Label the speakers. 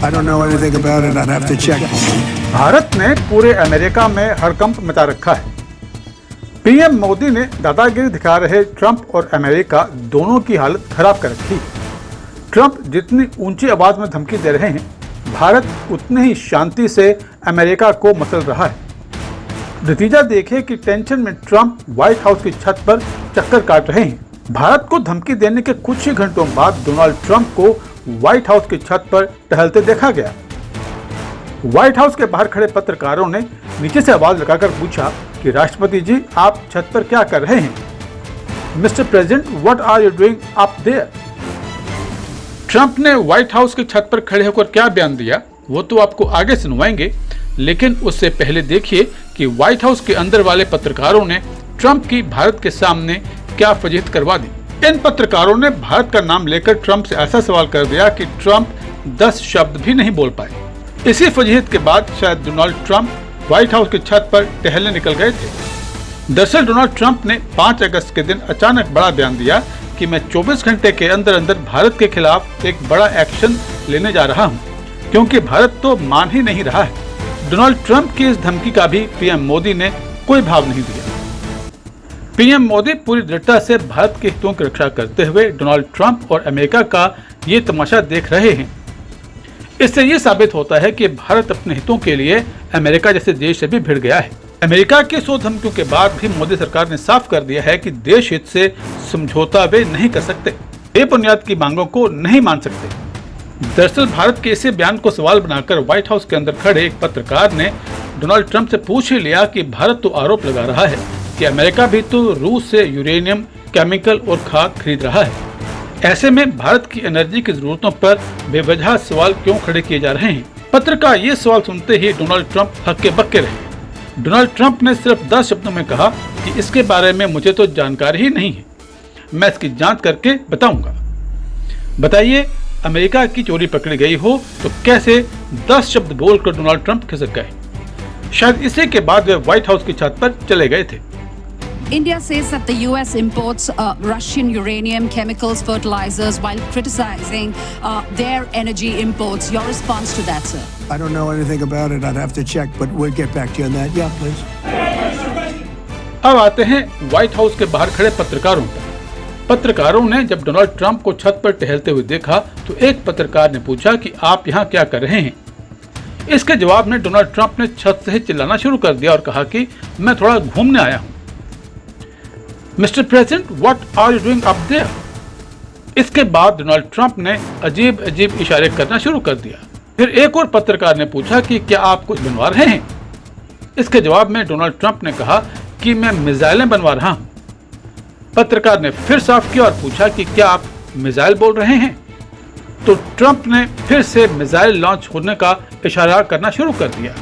Speaker 1: I don't know anything about it. I'd have to check.
Speaker 2: Bharat ने पूरे America में हड़कंप मचा रखा है। पीएम मोदी ने दादागिरी दिखा रहे ट्रंप और अमेरिका दोनों की हालत खराब कर रखी। ट्रंप जितनी ऊंची आवाज में धमकी दे रहे हैं, भारत उतनी ही शांति से अमेरिका को मसल रहा है। नतीजा देखिए कि टेंशन में ट्रंप व्हाइट हाउस की छत पर चक्कर काट रहे हैं। भारत को धमकी देने के कुछ ही घंटों बाद डोनाल्ड ट्रंप को व्हाइट हाउस की छत पर टहलते देखा गया। व्हाइट हाउस के बाहर खड़े पत्रकारों ने नीचे से आवाज लगाकर पूछा कि राष्ट्रपति जी, आप छत पर क्या कर रहे हैं? Mister president, what are you doing up there? Trump ने व्हाइट हाउस की छत पर खड़े होकर क्या बयान दिया, वो तो आपको आगे सुनवाएंगे, लेकिन उससे पहले देखिए कि व्हाइट हाउस के अंदर वाले पत्रकारों ने ट्रंप की भारत के सामने क्या फजीहत करवा दी। इन पत्रकारों ने भारत का नाम लेकर ट्रंप से ऐसा सवाल कर दिया कि ट्रंप 10 शब्द भी नहीं बोल पाए। इसी फजीहत के बाद शायद डोनाल्ड ट्रंप व्हाइट हाउस की छत पर टहलने निकल गए थे। दरअसल डोनाल्ड ट्रंप ने 5 अगस्त के दिन अचानक बड़ा बयान दिया कि मैं 24 घंटे के अंदर अंदर भारत के खिलाफ एक बड़ा एक्शन लेने जा रहा हूं, क्योंकि भारत तो मान ही नहीं रहा है। डोनाल्ड ट्रंप की इस धमकी का भी पीएम मोदी ने कोई भाव नहीं दिया। पीएम मोदी पूरी दृढ़ता से भारत के हितों की रक्षा करते हुए डोनाल्ड ट्रंप और अमेरिका का ये तमाशा देख रहे हैं। इससे ये साबित होता है कि भारत अपने हितों के लिए अमेरिका जैसे देश से भी भिड़ गया है। अमेरिका की 100 धमकियों के बाद भी मोदी सरकार ने साफ कर दिया है कि देश हित से समझौता वे नहीं कर सकते, बेबुनियाद की मांगों को नहीं मान सकते। दरअसल भारत के इसी बयान को सवाल बनाकर व्हाइट हाउस के अंदर खड़े एक पत्रकार ने डोनाल्ड ट्रंप से पूछ ही लिया कि भारत तो आरोप लगा रहा है कि अमेरिका भी तो रूस से यूरेनियम, केमिकल और खाद खरीद रहा है। ऐसे में भारत की एनर्जी की जरूरतों पर बेवजह सवाल क्यों खड़े किए जा रहे हैं? पत्रकार ये सवाल सुनते ही डोनाल्ड ट्रंप हक्के बक्के रहे। डोनाल्ड ट्रंप ने सिर्फ 10 शब्दों में कहा कि इसके बारे में मुझे तो जानकारी ही नहीं है, मैं इसकी जांच करके बताऊंगा। बताइए, अमेरिका की चोरी पकड़ी गई हो तो कैसे 10 शब्द बोलकर डोनाल्ड ट्रंप खिसक गए? शायद इसी के बाद वे व्हाइट हाउस की छत पर चले गए थे।
Speaker 3: India says that the US imports Russian uranium, chemicals, fertilizers while criticizing their energy imports. Your response to that, sir?
Speaker 1: I don't know anything about it. I'd have to check, but we'll get back to you on that. Yeah, please.
Speaker 2: अब आते हैं white house के बाहर खड़े पत्रकारों पर। पत्रकारों ने जब डोनाल्ड ट्रंप को छत पर टहलते हुए देखा तो एक पत्रकार ने पूछा कि आप यहाँ क्या कर रहे हैं? इसके जवाब में डोनाल्ड ट्रंप ने छत से ही चिल्लाना शुरू कर दिया और कहा कि मैं थोड़ा घूमने आया हूँ। Mister president, what are you doing up there? इसके बाद डोनाल्ड ट्रंप ने अजीब अजीब इशारे करना शुरू कर दिया। फिर एक और पत्रकार ने पूछा कि क्या आप कुछ बनवा रहे हैं? इसके जवाब में डोनाल्ड ट्रंप ने कहा कि मैं मिसाइलें बनवा रहा हूं। पत्रकार ने फिर साफ किया और पूछा कि क्या आप मिसाइल बोल रहे हैं? तो ट्रंप ने फिर से मिसाइल लॉन्च होने का इशारा करना शुरू कर दिया।